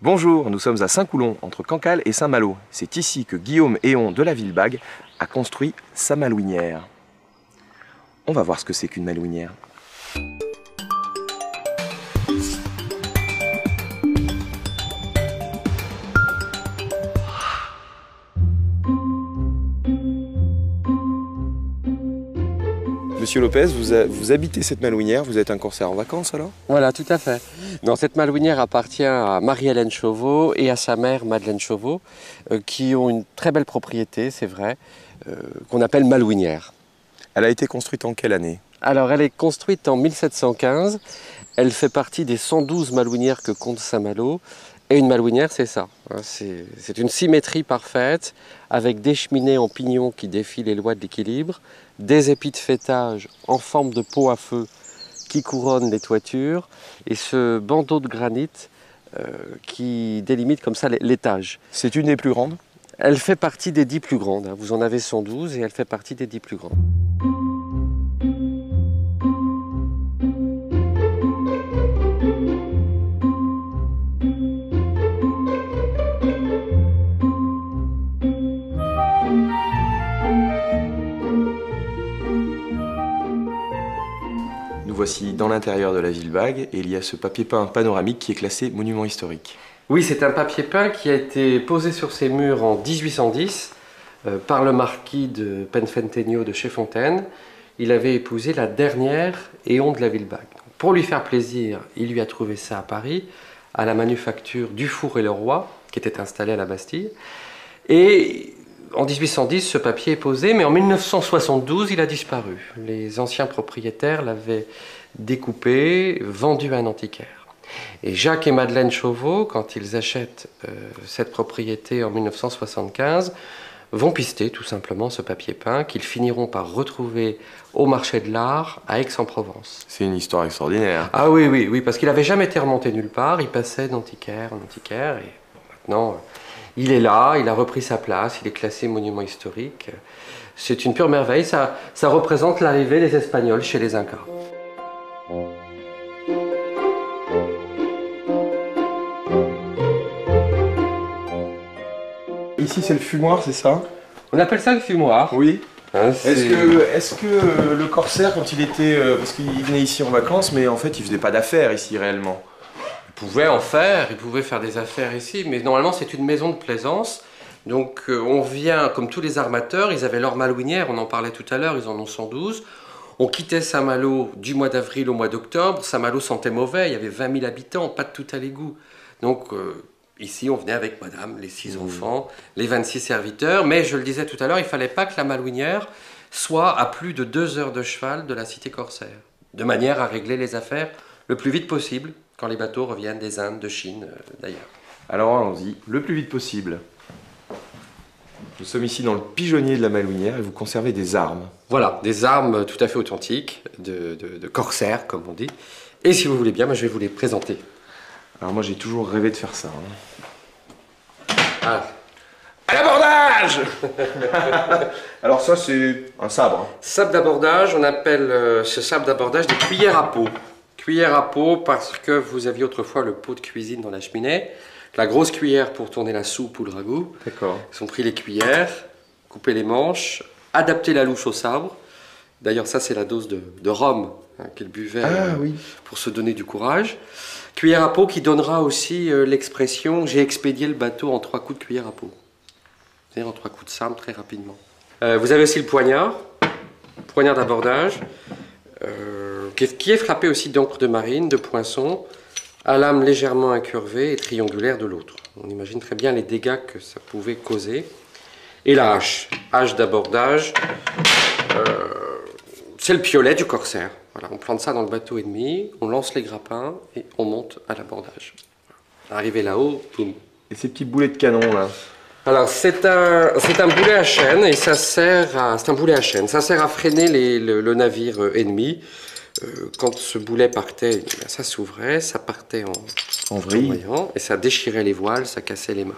Bonjour, nous sommes à Saint-Coulon, entre Cancale et Saint-Malo. C'est ici que Guillaume Héon de la Villebague a construit sa malouinière. On va voir ce que c'est qu'une malouinière. Monsieur Lopez, vous habitez cette malouinière, vous êtes un corsaire en vacances alors? Voilà, tout à fait. Non, cette malouinière appartient à Marie-Hélène Chauveau et à sa mère Madeleine Chauveau, qui ont une très belle propriété, c'est vrai, qu'on appelle malouinière. Elle a été construite en quelle année? Alors, elle est construite en 1715. Elle fait partie des 112 malouinières que compte Saint-Malo. Et une malouinière, c'est ça. C'est une symétrie parfaite, avec des cheminées en pignon qui défient les lois de l'équilibre, des épis de faîtage en forme de pot à feu qui couronnent les toitures, et ce bandeau de granit qui délimite comme ça l'étage. C'est une des plus grandes? Elle fait partie des 10 plus grandes. Vous en avez 112 et elle fait partie des 10 plus grandes. Nous voici dans l'intérieur de la Villebague et il y a ce papier peint panoramique qui est classé monument historique. Oui, c'est un papier peint qui a été posé sur ces murs en 1810 par le marquis de Penfentenio de Chez-Fontaine. Il avait épousé la dernière Héon de la Villebague. Pour lui faire plaisir, il lui a trouvé ça à Paris, à la manufacture Dufour et Leroy, qui était installée à la Bastille. Et en 1810, ce papier est posé, mais en 1972, il a disparu. Les anciens propriétaires l'avaient découpé, vendu à un antiquaire. Et Jacques et Madeleine Chauveau, quand ils achètent cette propriété en 1975, vont pister tout simplement ce papier peint qu'ils finiront par retrouver au marché de l'art à Aix-en-Provence. C'est une histoire extraordinaire. Ah oui, oui, oui, parce qu'il n'avait jamais été remonté nulle part, il passait d'antiquaire en antiquaire, et bon, maintenant il est là, il a repris sa place, il est classé monument historique. C'est une pure merveille, ça représente l'arrivée des Espagnols chez les Incas. Ici c'est le fumoir, c'est ça? On appelle ça le fumoir. Oui. Hein, Est-ce que le corsaire, quand il était... parce qu'il venait ici en vacances, mais en fait il faisait pas d'affaires ici réellement. Il pouvait faire des affaires ici, mais normalement c'est une maison de plaisance. Donc on vient, comme tous les armateurs, ils avaient leur malouinière, on en parlait tout à l'heure, ils en ont 112. On quittait Saint-Malo du mois d'avril au mois d'octobre. Saint-Malo sentait mauvais, il y avait 20 000 habitants, pas de tout à l'égout. Donc ici on venait avec madame, les 6 enfants, les 26 serviteurs. Mais je le disais tout à l'heure, il ne fallait pas que la malouinière soit à plus de 2 heures de cheval de la cité corsaire. De manière à régler les affaires le plus vite possible, quand les bateaux reviennent des Indes, de Chine, d'ailleurs. Alors allons-y, le plus vite possible. Nous sommes ici dans le pigeonnier de la malouinière et vous conservez des armes. Voilà, des armes tout à fait authentiques, de corsaires, comme on dit. Et si vous voulez bien, moi, je vais vous les présenter. Alors moi j'ai toujours rêvé de faire ça. Ah. À l'abordage. Alors ça c'est un sabre. Sabre d'abordage, on appelle ce sabre d'abordage des cuillères à peau. Cuillère à peau parce que vous aviez autrefois le pot de cuisine dans la cheminée, la grosse cuillère pour tourner la soupe ou le ragoût. D'accord. Ils ont pris les cuillères, coupé les manches, adapté la louche au sabre. D'ailleurs ça c'est la dose de rhum qu'ils buvaient pour se donner du courage. Cuillère à peau qui donnera aussi l'expression « j'ai expédié le bateau en 3 coups de cuillère à peau ». C'est-à-dire en 3 coups de sabre très rapidement. Vous avez aussi le poignard d'abordage. Qui est frappé aussi d'encre de marine, de poinçon, à lame légèrement incurvée et triangulaire de l'autre. On imagine très bien les dégâts que ça pouvait causer. Et la hache d'abordage, c'est le piolet du corsaire. Voilà, on plante ça dans le bateau ennemi, on lance les grappins et on monte à l'abordage. Arrivé là-haut, boum. Et ces petits boulets de canon là? Alors c'est un boulet à chaîne et ça sert à freiner le navire ennemi. Quand ce boulet partait, ça s'ouvrait, ça partait en vrille et ça déchirait les voiles, ça cassait les mâts.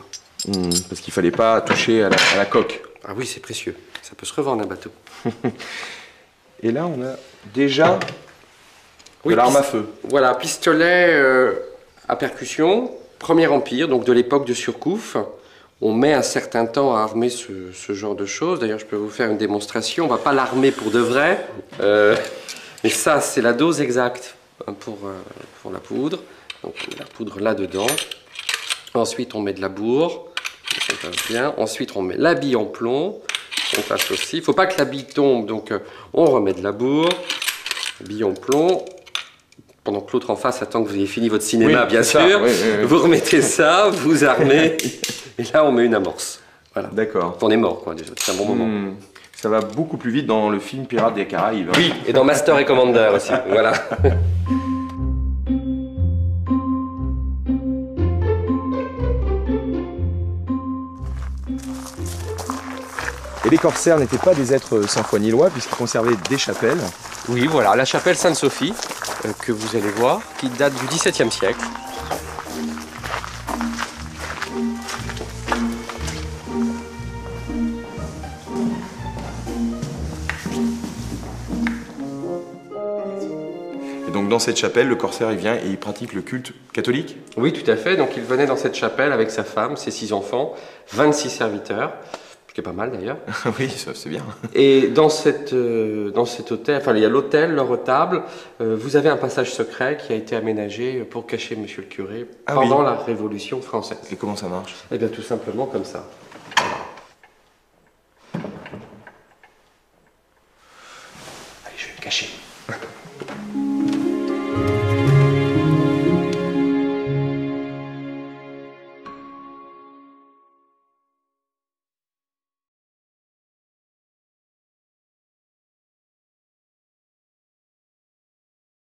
Parce qu'il fallait pas toucher à la coque. Ah oui, c'est précieux. Ça peut se revendre un bateau. Et là, on a déjà de l'arme à feu. Voilà, pistolet à percussion, Premier Empire, donc de l'époque de Surcouf. On met un certain temps à armer ce genre de choses. D'ailleurs, je peux vous faire une démonstration. On ne va pas l'armer pour de vrai. Mais ça, c'est la dose exacte pour la poudre. Donc, on met la poudre là-dedans. Ensuite, on met de la bourre. On passe bien. Ensuite, on met la bille en plomb. On passe aussi. Il ne faut pas que la bille tombe. Donc, on remet de la bourre. Bille en plomb. Pendant que l'autre en face attend que vous ayez fini votre cinéma, bien sûr. Oui. Vous remettez ça, vous armez. Et là, on met une amorce. Voilà. D'accord. On est mort, quoi, déjà. C'est un bon moment. Ça va beaucoup plus vite dans le film Pirates des Caraïbes. Oui, et dans Master et Commander aussi. Voilà. Et les corsaires n'étaient pas des êtres sans foi ni loi, puisqu'ils conservaient des chapelles. Oui, voilà, la chapelle Sainte-Sophie, que vous allez voir, qui date du XVIIe siècle. Et donc dans cette chapelle, le corsaire il vient et il pratique le culte catholique? Oui, tout à fait. Donc il venait dans cette chapelle avec sa femme, ses 6 enfants, 26 serviteurs. Ce qui est pas mal d'ailleurs. Oui, c'est bien. Et dans cet hôtel, enfin il y a l'hôtel, leur retable, vous avez un passage secret qui a été aménagé pour cacher monsieur le curé pendant la Révolution française. Et comment ça marche? Eh bien tout simplement comme ça.